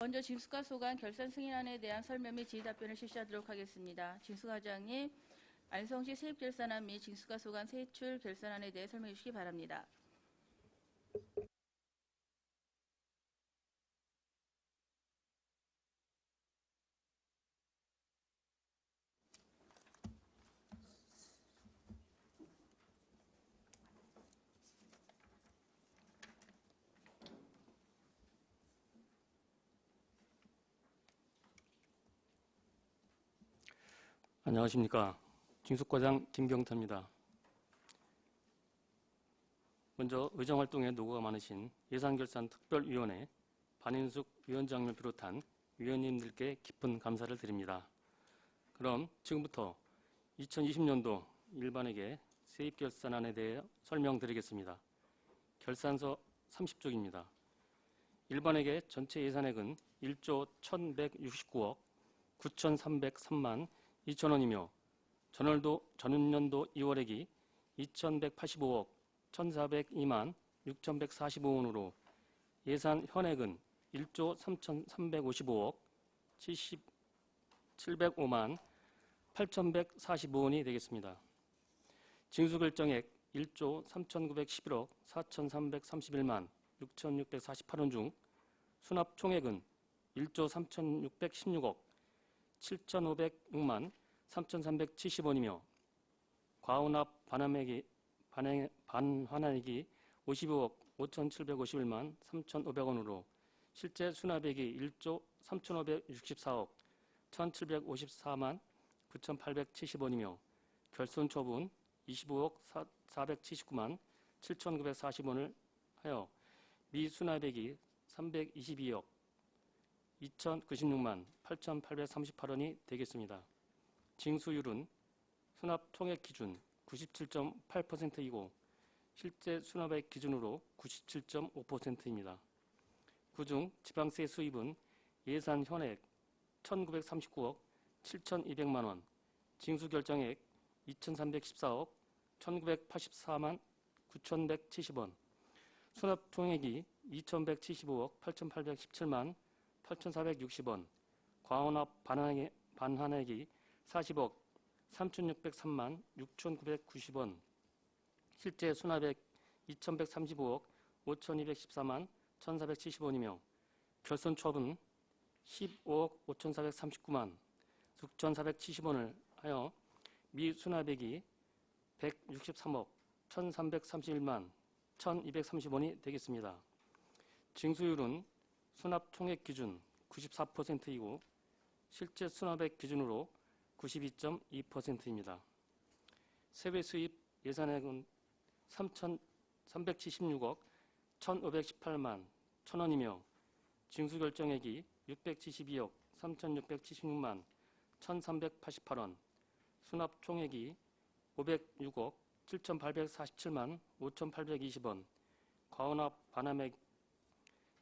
먼저 징수과소관 결산 승인안에 대한 설명 및 질의 답변을 실시하도록 하겠습니다. 징수과장님, 안성시 세입결산안 및 징수과소관 세출 결산안에 대해 설명해 주시기 바랍니다. 안녕하십니까. 징수과장 김경태입니다. 먼저 의정활동에 노고가 많으신 예산결산특별위원회 반인숙 위원장을 비롯한 위원님들께 깊은 감사를 드립니다. 그럼 지금부터 2020년도 일반회계 세입결산안에 대해 설명드리겠습니다. 결산서 30쪽입니다. 일반회계 전체 예산액은 1조 1169억 9,303만 2천원이며 전년도 2월액이 2,185억 1,402만 6,145원으로 예산 현액은 1조 3,355억 705만 8,145원이 되겠습니다. 징수결정액 1조 3,911억 4,331만 6,648원 중 수납총액은 1조 3,616억 7,506만 3,370원이며 과혼합 반환액이 55억 5,751만 3,500원으로 실제 수납액이 1조 3,564억 1,754만 9,870원이며 결손처분 25억 479만 7,940원을 하여 미수납액이 322억 2,096만 8,838원이 되겠습니다. 징수율은 수납총액 기준 97.8%이고 실제 수납액 기준으로 97.5%입니다. 그중 지방세 수입은 예산 현액 1,939억 7,200만원, 징수결정액 2,314억 1,984만 9,170원, 수납총액이 2,175억 8,817만 8,460원, 과혼합 반환액이 40억 3,603만 6,990원, 실제 수납액 2,135억 5,214만 1,470원이며 결손처분 15억 5,439만 6,470원을 하여 미수납액이 163억 1,331만 1,230원이 되겠습니다. 징수율은 수납총액 기준 94%이고 실제 수납액 기준으로 92.2%입니다. 세외 수입 예산액은 3,376억 1,518만 1,000원이며 징수결정액이 672억 3,676만 1,388원, 수납총액이 506억 7,847만 5,820원, 과혼합 반환액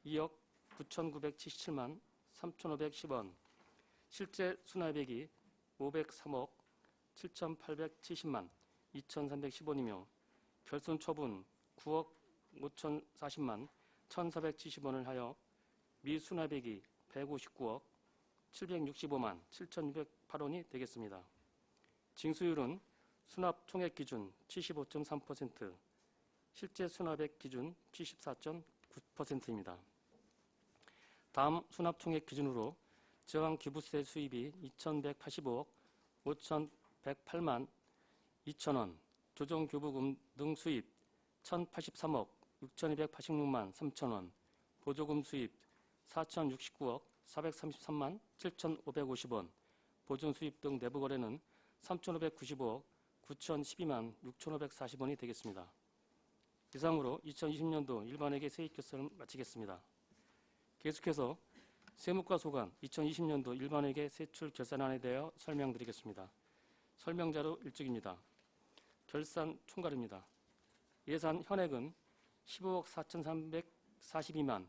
2억 9,977만 3,510원, 실제 수납액이 503억 7,870만 2,310원이며 결손처분 9억 5,040만 1,470원을 하여 미수납액이 159억 765만 7,608원이 되겠습니다. 징수율은 수납총액 기준 75.3%, 실제 수납액 기준 74.9%입니다. 다음 수납총액 기준으로 저항기부세 수입이 2,185억 5,108만 2천원, 조정교부금 등 수입 1,083억 6,286만 3천원, 보조금 수입 4,069억 433만 7,550원, 보존수입 등 내부거래는 3,595억 9,012만 6,540원이 되겠습니다. 이상으로 2020년도 일반회계 세입결산을 마치겠습니다. 계속해서 세무과소관 2020년도 일반회계 세출 결산안에 대하여 설명드리겠습니다. 설명자료 1쪽입니다. 결산 총괄입니다. 예산 현액은 15억 4,342만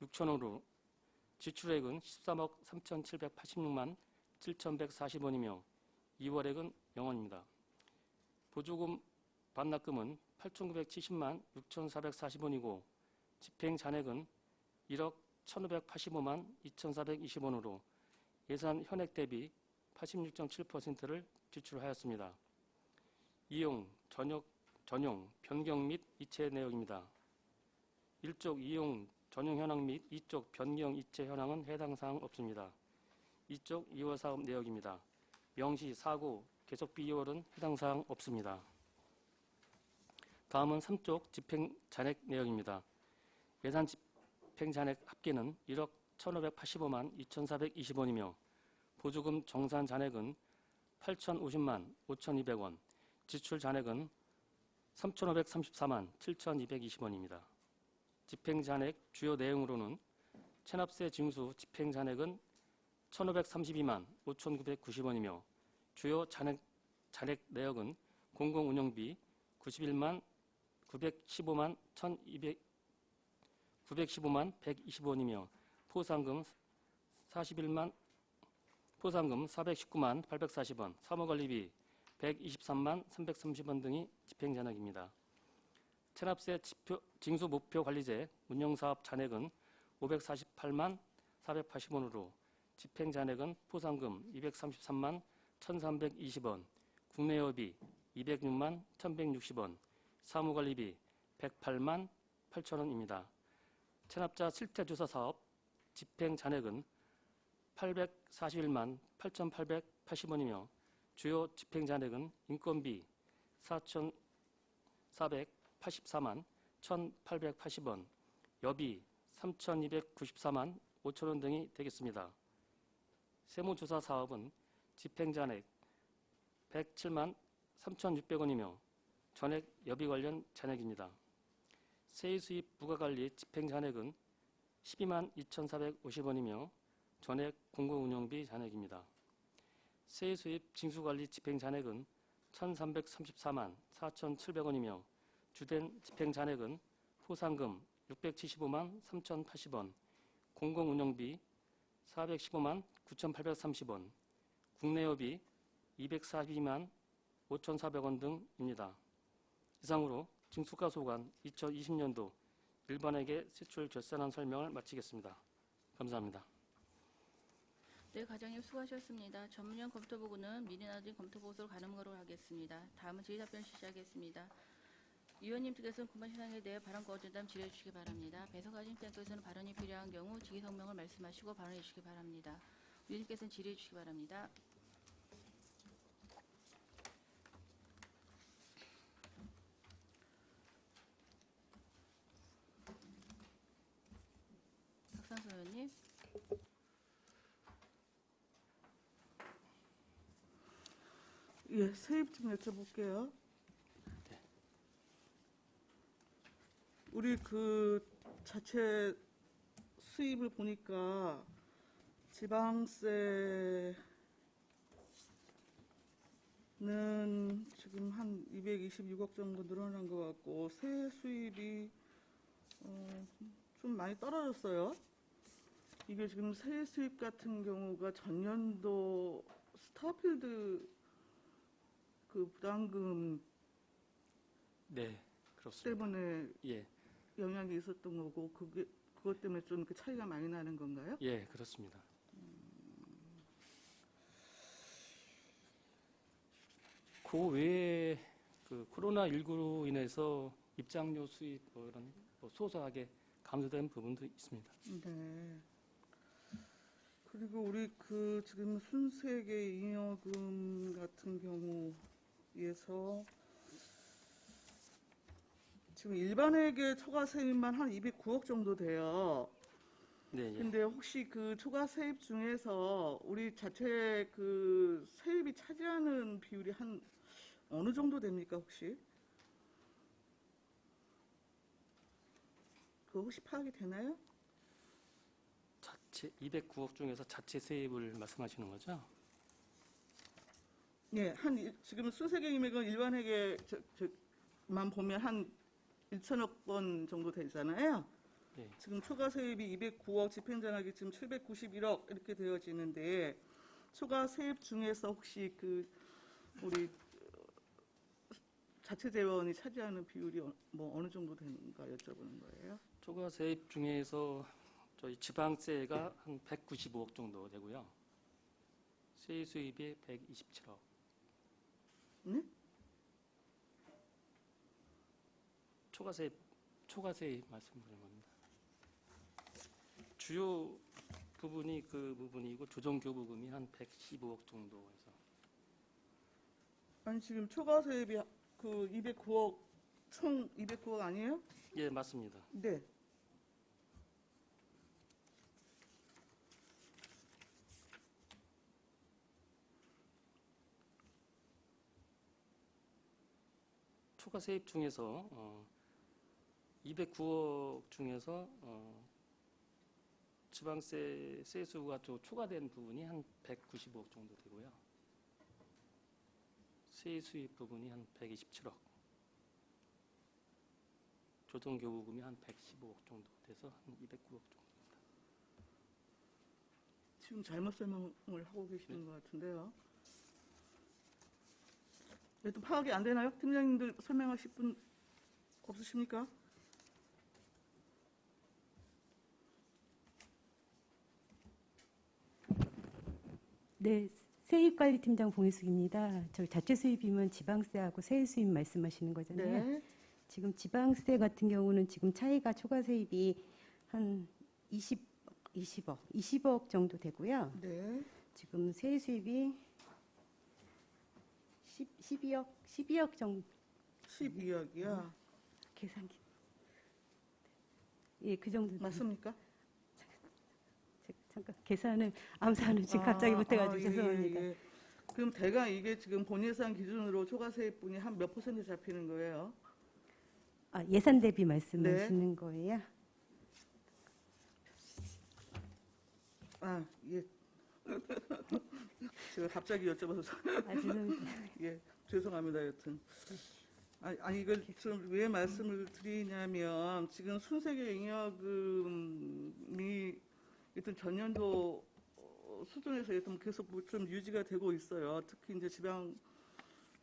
6천원으로 지출액은 13억 3,786만 7,140원이며 2월액은 0원입니다. 보조금 반납금은 8,970만 6,440원이고 집행잔액은 1억 1,585만 2,420원으로 예산 현액 대비 86.7%를 지출하였습니다. 이용, 전용, 변경 및 이체 내역입니다. 1쪽 이용 전용 현황 및 2쪽 변경 이체 현황은 해당 사항 없습니다. 2쪽 이월 사업 내역입니다. 명시, 사고, 계속비 2월은 해당 사항 없습니다. 다음은 3쪽 집행 잔액 내역입니다. 예산 집행 잔액 합계는 1억 1,585만 2,420원이며 보조금 정산 잔액은 8,050만 5,200원, 지출 잔액은 3,534만 7,220원입니다. 집행 잔액 주요 내용으로는 체납세 징수 집행 잔액은 1,532만 5,990원이며 주요 잔액 내역은 공공운영비 91만 915만 120원이며 포상금 419만 840원, 사무관리비 123만 330원 등이 집행 잔액입니다. 체납세 징수 목표 관리제 운영사업 잔액은 548만 480원으로 집행 잔액은 포상금 233만 1,320원, 국내여비 206만 1,160원, 사무관리비 108만 8천원입니다. 체납자 실태조사 사업 집행 잔액은 841만 8,880원이며 주요 집행 잔액은 인건비 4,484만 1,880원, 여비 3,294만 5천원 등이 되겠습니다. 세무조사 사업은 집행 잔액 107만 3,600원이며 전액 여비 관련 잔액입니다. 세입수입 부가관리 집행 잔액은 12만 2,450원이며 전액 공공운영비 잔액입니다. 세입수입 징수관리 집행 잔액은 1,334만 4,700원이며 주된 집행 잔액은 포상금 675만 3,080원, 공공운영비 415만 9,830원, 국내여비 242만 5,400원 등입니다. 이상으로 징수과소관 2020년도 일반회계 세출 결산안 설명을 마치겠습니다. 감사합니다. 네, 과장님 수고하셨습니다. 전문위원 검토보고는 미리나진 검토보고서로 가는 거로 하겠습니다. 다음은 질의답변 실시하겠습니다. 위원님께서는 금번 시상에 대해 발언 거부된다면 질의해 주시기 바랍니다. 배석하신께서는 발언이 필요한 경우 직위성명을 말씀하시고 발언해 주시기 바랍니다. 위원님께서는 질의해 주시기 바랍니다. 박상수 의원님. 예, 세입 좀 여쭤볼게요. 네. 우리 그 자체 수입을 보니까 지방세는 지금 한 226억 정도 늘어난 것 같고 세 수입이 좀 많이 떨어졌어요. 이게 지금 세 수입 같은 경우가 전년도 스타필드 그 부담금 네, 그렇습니다. 때문에 예, 영향이 있었던 거고 그것 때문에 좀 그 차이가 많이 나는 건가요? 예, 그렇습니다. 그 외에 그 코로나19로 인해서 입장료 수입 이런 소소하게 감소된 부분도 있습니다. 네. 그리고 우리 그 지금 순세계 잉여금 같은 경우에서 지금 일반회계 초과 세입만 한 209억 정도 돼요. 네, 예. 근데 혹시 그 초과 세입 중에서 우리 자체 그 세입이 차지하는 비율이 한 어느 정도 됩니까, 혹시? 그거 혹시 파악이 되나요? 자체 209억 중에서 자체 세입을 말씀하시는 거죠? 예, 지금 순세계 금액은 일반회계만 보면 한 1천억 원 정도 되잖아요. 네. 지금 초과 세입이 209억, 집행잔액이 지금 791억 이렇게 되어지는데 초과 세입 중에서 혹시 그 우리 자체 재원이 차지하는 비율이 뭐 어느 정도 되는가 여쭤보는 거예요. 초과 세입 중에서 저희 지방세가 한 195억 정도 되고요. 세입 수입이 127억. 네? 초과세입 말씀드린 겁니다. 주요 부분이 그 부분이고 조정교부금이 한 115억 정도 해서 아니 지금 초과 세입이 그 209억 총 209억 아니에요? 예, 맞습니다. 네. 초과세입 중에서 209억 중에서 지방세 세수가 좀 초과된 부분이 한 195억 정도 되고요. 세수입 부분이 한 127억. 조정교부금이 한 115억 정도 돼서 한 209억 정도. 지금 잘못 설명을 하고 계시는 것 같은데요. 좀 파악이 안 되나요? 팀장님들 설명하실 분 없으십니까? 네, 세입관리팀장 봉희숙입니다. 저 자체 수입이면 지방세하고 세입 수입 말씀하시는 거잖아요. 네. 지금 지방세 같은 경우는 지금 차이가 초과 세입이 한 20억 정도 되고요. 네. 지금 세입 수입이 12억 정도 12억이요. 계산기. 예, 그 정도. 맞습니까? 잠깐 계산을 암산을 지금 갑자기 못해가지고 죄송합니다. 예. 그럼 대강 이게 지금 본예산 기준으로 초과세입분이 한 몇 퍼센트 잡히는 거예요? 아, 예산 대비 말씀하시는 거예요? 아, 예. 제가 갑자기 여쭤봐서 아, 죄송합니다. 예, 죄송합니다. 여튼 아니 이걸 좀 왜 말씀을 드리냐면 지금 순세계 잉여금이 일단 전년도 수준에서 일단 계속 좀 유지가 되고 있어요. 특히 이제 지방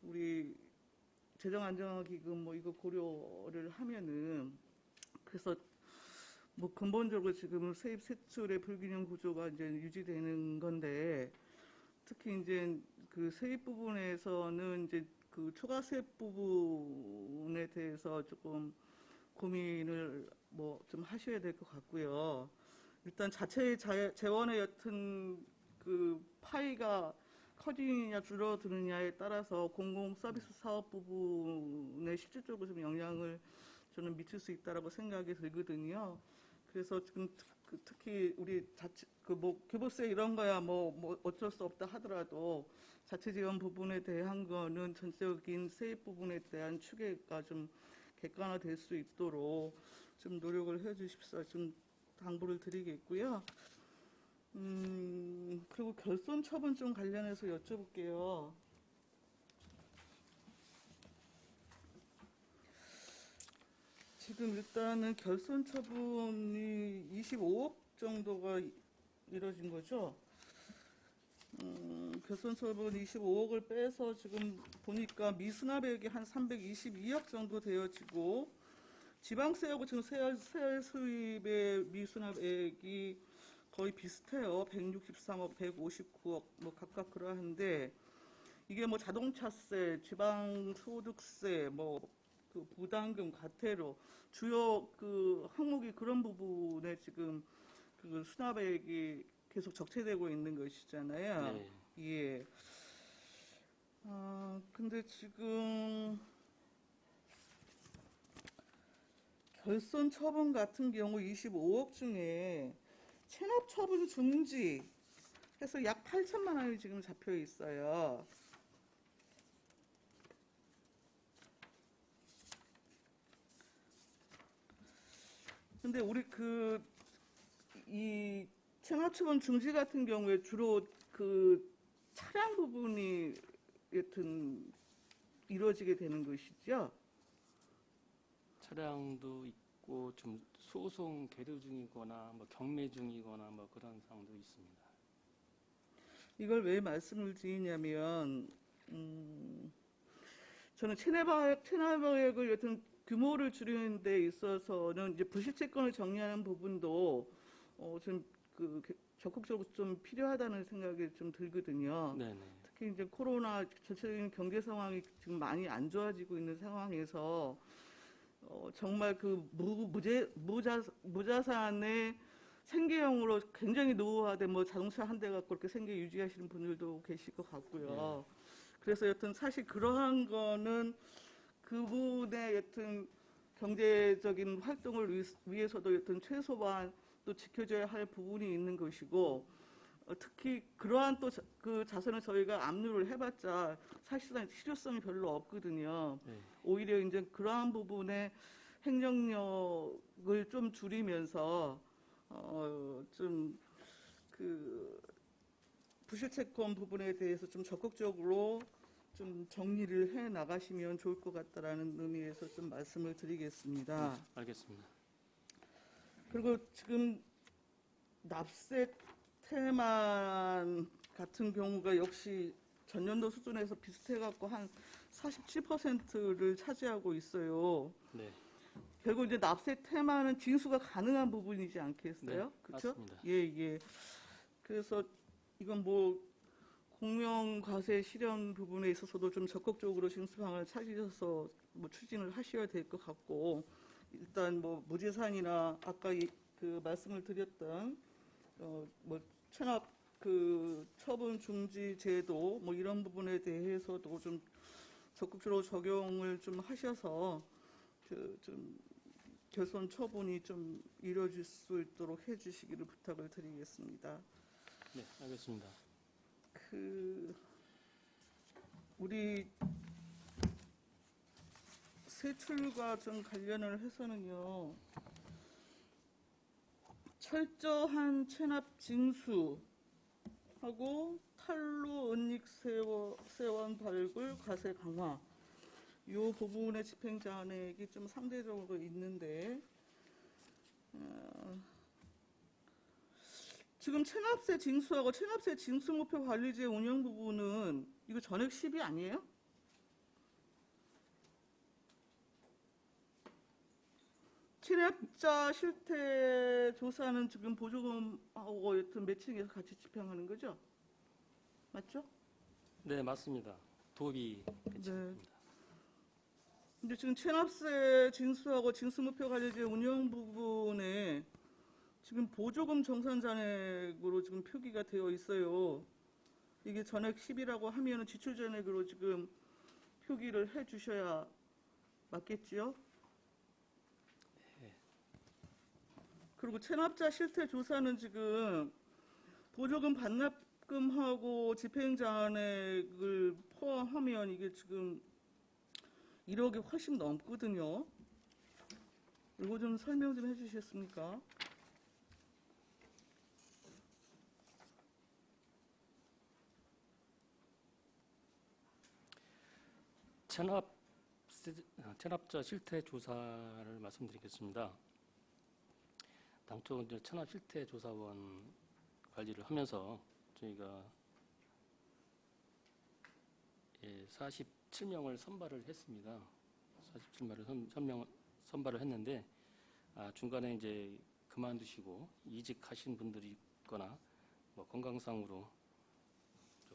우리 재정안정화기금 뭐 이거 고려를 하면은 그래서 뭐 근본적으로 지금 세입 세출의 불균형 구조가 이제 유지되는 건데 특히 이제 그 세입 부분에서는 이제 그 초과세 부분에 대해서 조금 고민을 뭐 좀 하셔야 될 것 같고요. 일단 자체의 재원의 여튼 그 파이가 커지느냐 줄어드느냐에 따라서 공공 서비스 사업 부분에 실질적으로 좀 영향을 저는 미칠 수 있다라고 생각이 들거든요. 그래서 지금 특히 우리 자체 그 뭐 교부세 이런 거야 뭐 어쩔 수 없다 하더라도 자체 지원 부분에 대한 거는 전체적인 세입 부분에 대한 추계가 좀 객관화될 수 있도록 좀 노력을 해주십사 좀 당부를 드리겠고요. 그리고 결손 처분 좀 관련해서 여쭤볼게요. 지금 일단은 결손 처분이 25억 정도가 이뤄진 거죠. 결손 처분 25억을 빼서 지금 보니까 미수납액이 한 322억 정도 되어지고 지방세하고 지금 세알 수입의 미수납액이 거의 비슷해요. 163억, 159억 뭐 각각 그러한데 이게 뭐 자동차세, 지방소득세, 뭐 그 부담금, 과태료 주요 그 항목이 그런 부분에 지금 그 수납액이 계속 적체되고 있는 것이잖아요. 네. 예. 근데 지금 결손 처분 같은 경우 25억 중에 체납 처분 중지 해서 약 8천만 원이 지금 잡혀 있어요. 근데 우리 이 체납 처분 중지 같은 경우에 주로 그 차량 부분이 여튼 이루어지게 되는 것이죠. 차량도 있고 좀 소송 계류 중이거나 뭐 경매 중이거나 뭐 그런 상황도 있습니다. 이걸 왜 말씀을 드리냐면 저는 체납액을 여튼 규모를 줄이는 데 있어서는 이제 부실채권을 정리하는 부분도 좀 적극적으로 좀 필요하다는 생각이 좀 들거든요. 네네. 특히 이제 코로나 전체적인 경제 상황이 지금 많이 안 좋아지고 있는 상황에서 정말 그 무자산의 생계형으로 굉장히 노후화된 뭐 자동차 한 대가 그렇게 생계 유지하시는 분들도 계실 것 같고요. 그래서 여튼 사실 그러한 거는 그분의 여튼 경제적인 활동을 위해서도 여튼 최소한 또 지켜줘야 할 부분이 있는 것이고, 특히 그러한 또 그 자선을 저희가 압류를 해봤자 사실상 실효성이 별로 없거든요. 네. 오히려 이제 그러한 부분에 행정력을 좀 줄이면서 좀 그 부실채권 부분에 대해서 좀 적극적으로 좀 정리를 해 나가시면 좋을 것 같다라는 의미에서 좀 말씀을 드리겠습니다. 네, 알겠습니다. 그리고 지금 납세 태만 같은 경우가 역시 전년도 수준에서 비슷해갖고 한 47%를 차지하고 있어요. 네. 결국 이제 납세 태만은 징수가 가능한 부분이지 않겠어요? 네, 그렇죠? 맞습니다. 예, 예. 그래서 이건 뭐 공명 과세 실현 부분에 있어서도 좀 적극적으로 징수 방안을 찾으셔서 뭐 추진을 하셔야 될 것 같고, 일단 뭐 무제산이나 아까 그 말씀을 드렸던 뭐 체납 그 처분 중지 제도 뭐 이런 부분에 대해서도 좀 적극적으로 적용을 좀 하셔서 그 좀 결손 처분이 좀 이루어질 수 있도록 해주시기를 부탁을 드리겠습니다. 네, 알겠습니다. 그 우리 세출과 좀 관련을 해서는요, 철저한 체납 징수하고 탈루 은닉 세원 발굴 과세 강화, 이 부분의 집행자한액이 좀 상대적으로 있는데, 지금 체납세 징수하고 체납세 징수 목표 관리제 운영 부분은 이거 전액 10이 아니에요? 체납자 실태 조사는 지금 보조금하고 여튼 매칭해서 같이 집행하는 거죠? 맞죠? 네, 맞습니다. 도비 배치입니다. 근데 지금 체납세 징수하고 징수목표 관리제 운영 부분에 지금 보조금 정산 잔액으로 지금 표기가 되어 있어요. 이게 전액 10이라고 하면은 지출 잔액으로 지금 표기를 해 주셔야 맞겠지요? 그리고 체납자 실태 조사는 지금 보조금 반납금하고 집행잔액을 포함하면 이게 지금 1억이 훨씬 넘거든요. 이거 좀 설명 좀 해주시겠습니까? 체납자 실태 조사를 말씀드리겠습니다. 당초 이제 체납 실태 조사원 관리를 하면서 저희가 47명을 선발을 했습니다. 47명을 선발을 했는데 중간에 이제 그만두시고 이직하신 분들이 있거나 뭐 건강상으로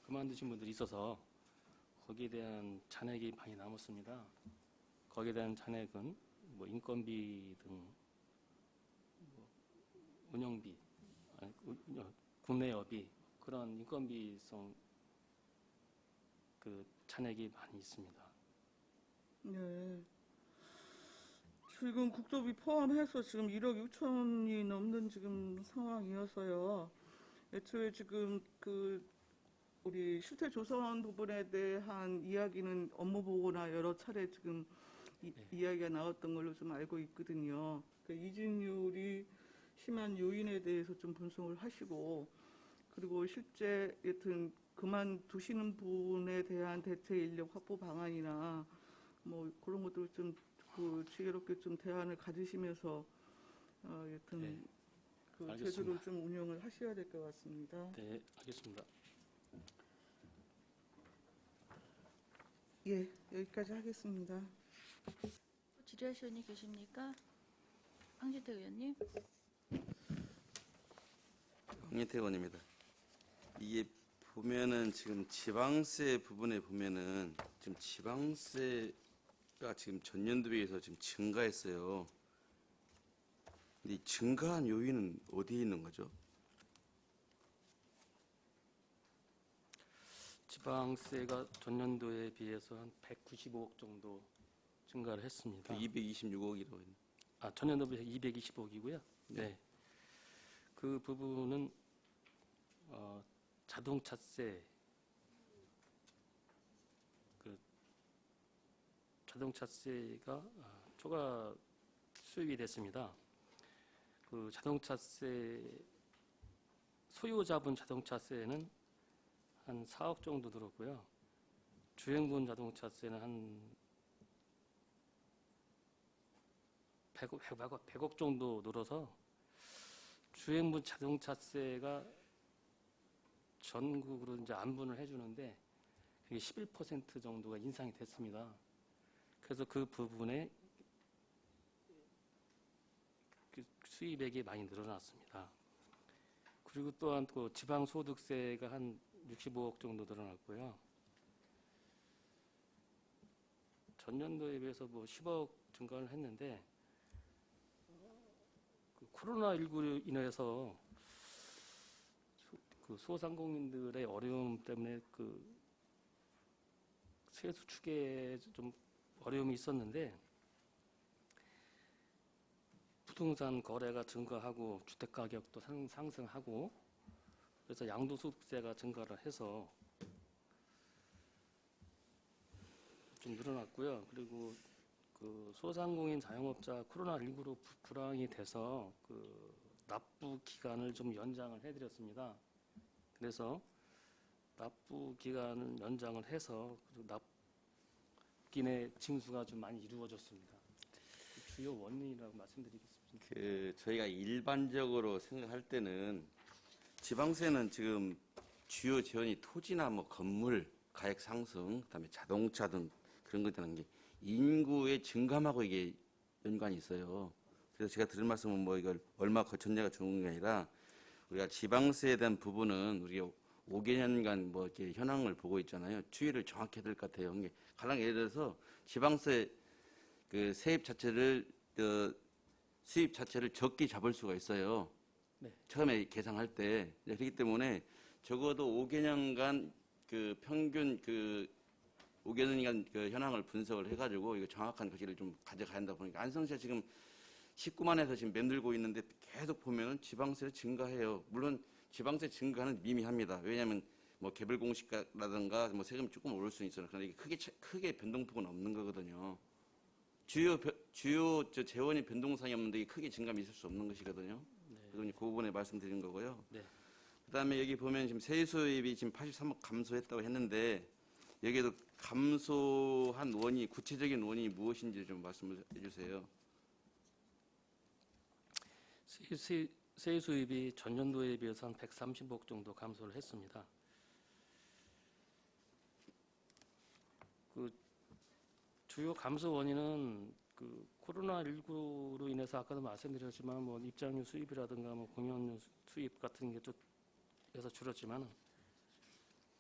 그만두신 분들이 있어서 거기에 대한 잔액이 많이 남았습니다. 거기에 대한 잔액은 뭐 인건비 등 뭐 운영비, 국내여비 그런 인건비성 그 잔액이 많이 있습니다. 네. 지금 국도비 포함해서 지금 1억 6천이 넘는 지금 상황이어서요. 애초에 지금 그 우리 실태조사원 부분에 대한 이야기는 업무보고나 여러 차례 지금 이야기가 나왔던 걸로 좀 알고 있거든요. 그 이직률이 심한 요인에 대해서 좀 분석을 하시고, 그리고 실제 여튼 그만두시는 분에 대한 대체 인력 확보 방안이나 뭐 그런 것들 좀 그 지혜롭게 좀 대안을 가지시면서 여튼 네, 그 알겠습니다. 제도를 좀 운영을 하셔야 될 것 같습니다. 네, 알겠습니다. 예, 여기까지 하겠습니다. 질의하실 의원님 계십니까? 황진태 의원님. 홍인태 의원입니다. 이게 보면은 지금 지방세 부분에 보면은 지금 지방세가 지금 전년도에 비해서 지금 증가했어요. 근데 이 증가한 요인은 어디에 있는 거죠? 지방세가 전년도에 비해서 한 195억 정도 증가를 했습니다. 226억이라고 했는데. 전년도 비해서 225억이고요. 네. 그 부분은 자동차세, 자동차세가 초과 수입이 됐습니다. 그 자동차세, 소유자분 자동차세는 한 4억 정도 들었고요. 주행분 자동차세는 한 100억 정도 늘어서 주행분 자동차세가 전국으로 이제 안분을 해주는데 그게 11% 정도가 인상이 됐습니다. 그래서 그 부분에 그 수입액이 많이 늘어났습니다. 그리고 또한 또 지방소득세가 한 65억 정도 늘어났고요. 전년도에 비해서 뭐 10억 증가를 했는데 그 코로나19로 인해서 그 소상공인들의 어려움 때문에 그 세수 축에 좀 어려움이 있었는데 부동산 거래가 증가하고 주택 가격도 상승하고 그래서 양도소득세가 증가를 해서 좀 늘어났고요. 그리고 그 소상공인 자영업자 코로나19로 불황이 돼서 그 납부 기간을 좀 연장을 해드렸습니다. 그래서 납부 기간을 연장을 해서 납기내 징수가 좀 많이 이루어졌습니다. 그 주요 원인이라고 말씀드리겠습니다. 저희가 일반적으로 생각할 때는 지방세는 지금 주요 재원이 토지나 뭐 건물 가액 상승, 그다음에 자동차 등 그런 것들은 게 인구의 증감하고 이게 연관이 있어요. 그래서 제가 드릴 말씀은 뭐 이걸 얼마 거쳤냐가 좋은 게 아니라 우리가 지방세에 대한 부분은 우리가 5개년간 뭐 이렇게 현황을 보고 있잖아요. 추이를 정확히 해야 될 것 같아요. 가령 예를 들어서 지방세 그 세입 자체를 수입 자체를 적게 잡을 수가 있어요. 네. 처음에 계상할 때. 그렇기 때문에 적어도 5개년간 그 평균 그 5개년간 그 현황을 분석을 해가지고 이거 정확한 것을 좀 가져가야 한다 보니까 안성시가 지금 19만에서 지금 맴돌고 있는데 계속 보면은 지방세를 증가해요. 물론 지방세 증가는 미미합니다. 왜냐하면 뭐 개별 공시가라든가 뭐 세금이 조금 오를 수는 있어요. 그런데 이게 크게 변동폭은 없는 거거든요. 주요 저 재원이 변동상이 없는데 이게 크게 증감이 있을 수 없는 것이거든요. 네. 그래서 그 부분에 말씀드린 거고요. 네. 그다음에 여기 보면 지금 세수입이 지금 83억 감소했다고 했는데 여기에도 감소한 원인, 구체적인 원인이 무엇인지 좀 말씀을 해주세요. 세수입이 전년도에 비해서 한 130억 정도 감소를 했습니다. 그 주요 감소 원인은 그 코로나19로 인해서 아까도 말씀드렸지만 뭐 입장료 수입이라든가 뭐 공연료 수입 같은 게 좀해서 줄었지만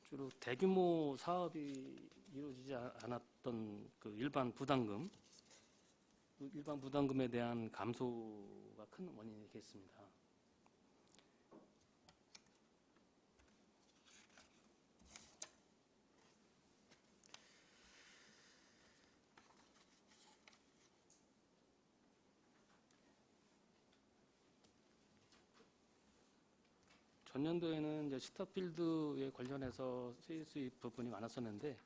주로 대규모 사업이 이루어지지 않았던 그 일반 부담금에 대한 감소가 큰 원인이겠습니다. 전년도에는 이제 스타필드에 관련해서 세수입 부분이 많았었는데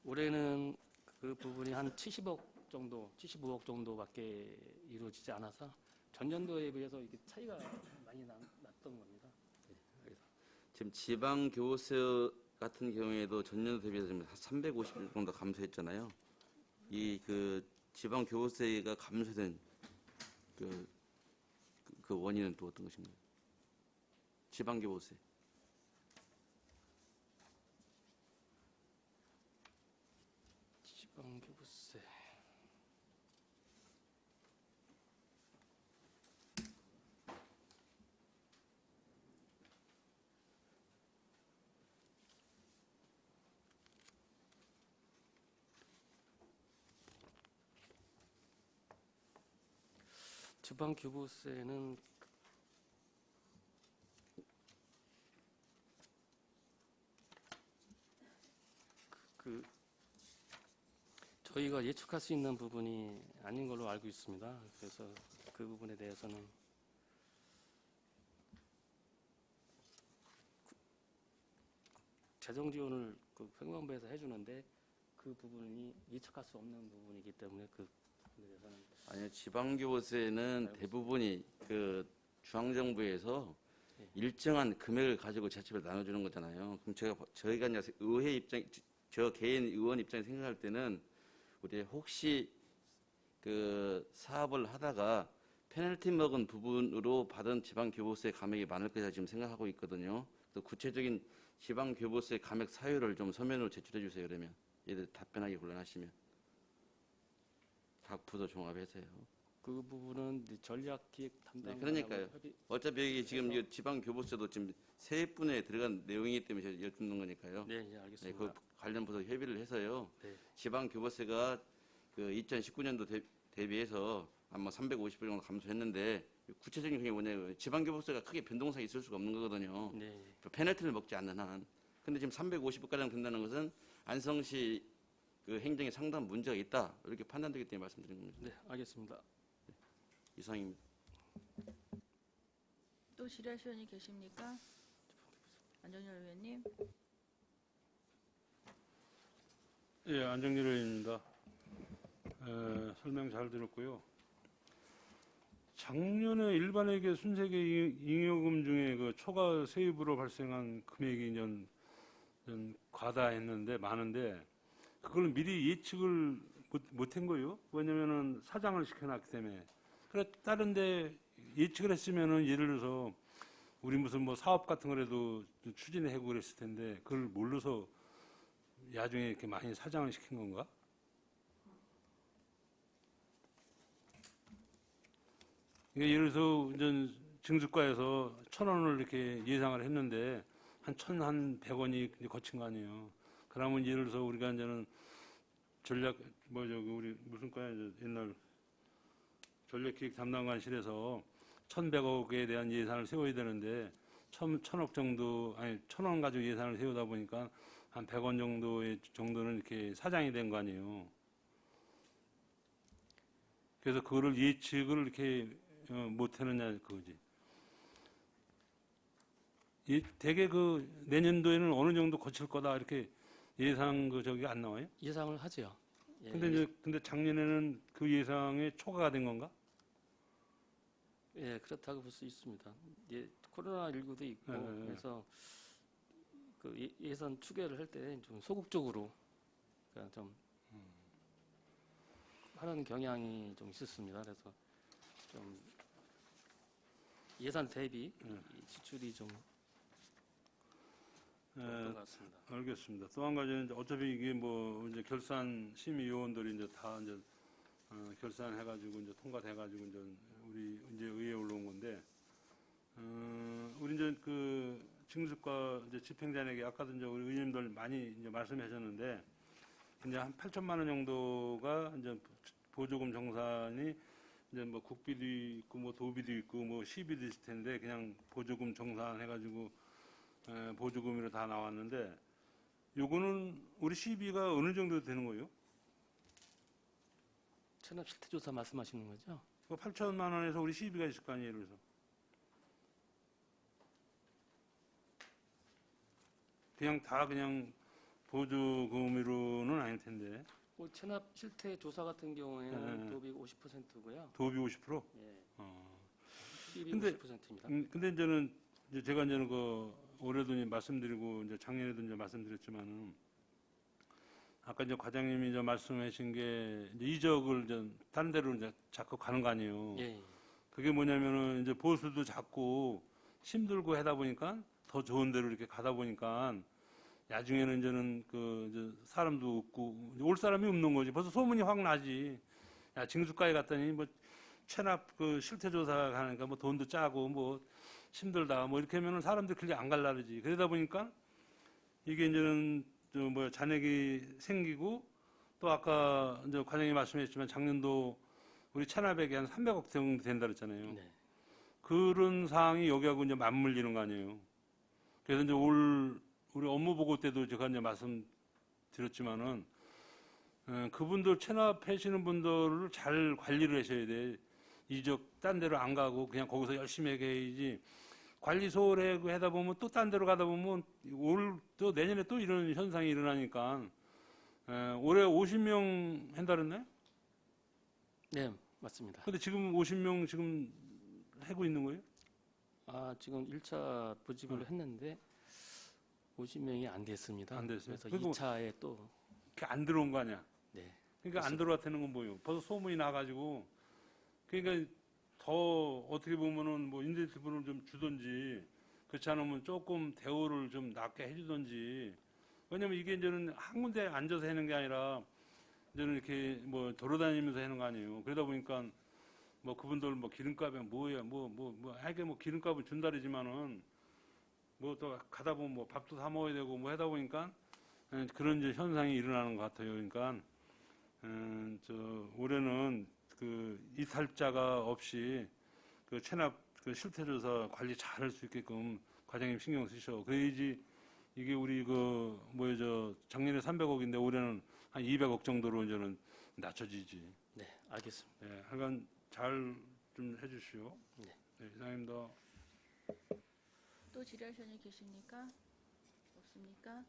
올해는 그 부분이 한 70억 정도, 75억 정도밖에 이루어지지 않아서 전년도에 비해서 이게 차이가 많이 났던 겁니다. 지금 지방교세 같은 경우에도 전년도 대비해서 지금 350억 정도 감소했잖아요. 이 그 지방교세가 감소된 그 원인은 또 어떤 것인가요? 지방교세. 지방교세. 지방 교부세는 저희가 예측할 수 있는 부분이 아닌 걸로 알고 있습니다. 그래서 그 부분에 대해서는 재정 지원을 그 횡령부에서 해주는데 그 부분이 예측할 수 없는 부분이기 때문에 그 부분에 대해서는 아니요, 지방교부세는 대부분이 그 중앙정부에서 네. 일정한 금액을 가지고 지자체별 나눠주는 거잖아요. 그럼 저희가 이제 의회 입장, 저 개인 의원 입장에 생각할 때는 우리 혹시 그 사업을 하다가 페널티 먹은 부분으로 받은 지방교부세 감액이 많을 거다 지금 생각하고 있거든요. 그래서 구체적인 지방교부세 감액 사유를 좀 서면으로 제출해 주세요. 그러면 얘들 답변하기 곤란하시면 각 부서 종합해서요. 그 부분은 이제 전략기획 담당. 네, 그러니까요. 어차피 여기 지금 이 지방교부세도 지금 세 분에 들어간 내용이기 때문에 여쭙는 거니까요. 네, 예, 네, 알겠습니다. 그 관련 부서 협의를 해서요. 네. 지방교부세가 그 2019년도 대비해서 아마 350억 정도 감소했는데 구체적인 게 뭐냐면 지방교부세가 크게 변동성이 있을 수가 없는 거거든요. 네. 페널티를 먹지 않는 한. 근데 지금 350억가량 된다는 것은 안성시 그 행정에 상당한 문제가 있다. 이렇게 판단되기 때문에 말씀드린 겁니다. 네, 알겠습니다. 이상입니다. 또 질의하실 의원이 계십니까? 안정열 의원님. 예, 안정열 의원입니다. 설명 잘 들었고요. 작년에 일반회계 순세계 잉여금 중에 그 초과 세입으로 발생한 금액이 과다했는데 많은데 그걸 미리 예측을 못한 거예요. 왜냐면은 사장을 시켜놨기 때문에. 그래 다른데 예측을 했으면은 예를 들어서 우리 무슨 뭐 사업 같은 거라도 추진하고 그랬을 텐데 그걸 몰라서 야중에 이렇게 많이 사장을 시킨 건가? 그러니까 예를 들어서 이제 증수과에서 1,000원을 이렇게 예상을 했는데 한 1,100원이 거친 거 아니에요. 그러면 예를 들어서 우리가 이제는 전략 우리 무슨 과야 옛날 전략기획 담당관실에서 1,100억에 대한 예산을 세워야 되는데 1,000억 정도 아니 1,000원 가지고 예산을 세우다 보니까 한 100원 정도는 이렇게 사장이 된 거 아니에요. 그래서 그거를 예측을 이렇게 못 하느냐 그거지. 대개 그 내년도에는 어느 정도 거칠 거다 이렇게 예상 저기 안 나와요? 예상을 하죠. 예, 근데 작년에는 그 예상에 초과가 된 건가? 예, 그렇다고 볼 수 있습니다. 예, 코로나19도 있고 네. 그래서 그 예산 추계를 할 때 좀 소극적으로 그러니까 좀 하는 경향이 좀 있었습니다. 그래서 좀 예산 대비 이 지출이 좀 그런 것 같습니다. 알겠습니다. 또 한 가지는 이제 어차피 이게 뭐 이제 결산 심의위원들이 이제 다 이제 결산해가지고 이제 통과돼가지고 이제 우리 이제 의회에 올라온 건데 우리 이제 그 징수과 이제 집행자에게 아까도 이제 우리 의원님들 많이 이제 말씀하셨는데 이제 한 8천만 원 정도가 이제 보조금 정산이 이제 뭐 국비도 있고 뭐 도비도 있고 뭐 시비도 있을 텐데 그냥 보조금 정산해가지고 보조금으로 다 나왔는데 요거는 우리 시비가 어느 정도 되는 거예요? 체납 실태조사 말씀하시는 거죠? 그 8천만 원에서 우리 시비가 있을 거 아니에요, 그래서. 그냥 다 그냥 보조금으로는 아닐 텐데. 뭐 체납 실태 조사 같은 경우에는 네. 도비 50%고요. 도비 50%? 예, 어. 시비 근데- 50%입니다. 근데 이제는 이제 제가 이제는 그 올해도 이제 말씀드리고 이제 작년에도 이제 말씀드렸지만은 아까 이제 과장님이 이제 말씀하신 게 이제 이적을 이제 다른 데로 이제 자꾸 가는 거 아니에요. 예, 그게 뭐냐면은 이제 보수도 작고 힘들고 하다 보니까 더 좋은 데로 이렇게 가다 보니까 나중에는 이제는 그 이제 사람도 없고 이제 올 사람이 없는 거지. 벌써 소문이 확 나지. 야, 징수과에 갔더니 뭐 체납 그 실태조사 하니까 뭐 돈도 짜고 뭐 힘들다 뭐 이렇게 하면은 사람들이 그렇게 안 갈라 그러지. 그러다 보니까 이게 이제는 저 뭐 잔액이 생기고 또 아까 이제 과장님 말씀하셨지만 작년도 우리 체납액이 한 300억 정도 된다 그랬잖아요. 네. 그런 사항이 여기하고 이제 맞물리는 거 아니에요. 그래서 이제 우리 업무 보고 때도 제가 이제 말씀드렸지만은 그분들 체납하시는 분들을 잘 관리를 하셔야 돼. 이적 딴 데로 안 가고 그냥 거기서 열심히 해야지. 관리 소홀하고 하다 보면 또 딴 데로 가다 보면 또 내년에 또 이런 현상이 일어나니까 올해 50명 한다 그랬나요? 네, 맞습니다. 근데 지금 50명 지금 하고 있는 거예요? 지금 1차 부집을 했는데 50명이 안 됐습니다. 안 됐어요? 그래서 그리고 2차에 또 그게 안 들어온 거 아니야? 네. 그러니까 안 들어왔다는 건 뭐예요? 벌써 소문이 나가지고 그러니까 더 어떻게 보면은 뭐 인센티브를 좀 주든지 그렇지 않으면 조금 대우를 좀 낮게 해주든지 왜냐면 이게 이제는 한 군데 앉아서 하는 게 아니라 이제는 이렇게 뭐 돌아다니면서 하는 거 아니에요. 그러다 보니까 뭐 그분들 뭐 기름값에 뭐야 하게 뭐 기름값을 준다리지만은 뭐 또 가다 보면 뭐 밥도 사 먹어야 되고 뭐 하다 보니까 그런 이제 현상이 일어나는 것 같아요. 그러니까 올해는 그 이탈자가 없이 그 체납 그 실태조사 관리 잘할 수 있게끔 과장님 신경 쓰셔. 그래야지 이게 우리 작년에 300억인데 올해는 한 200억 정도로 이제는 낮춰지지. 네, 알겠습니다. 네, 하여간 잘 좀 해주시오. 네. 네, 이상입니다. 또 질의하실 분 계십니까? 없습니까?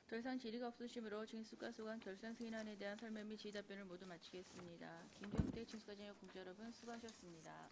더 이상 질의가 없으시므로 징수과 소관 결산 승인안에 대한 설명 및 질의 답변을 모두 마치겠습니다. 김경태 징수과장의 공자 여러분 수고하셨습니다.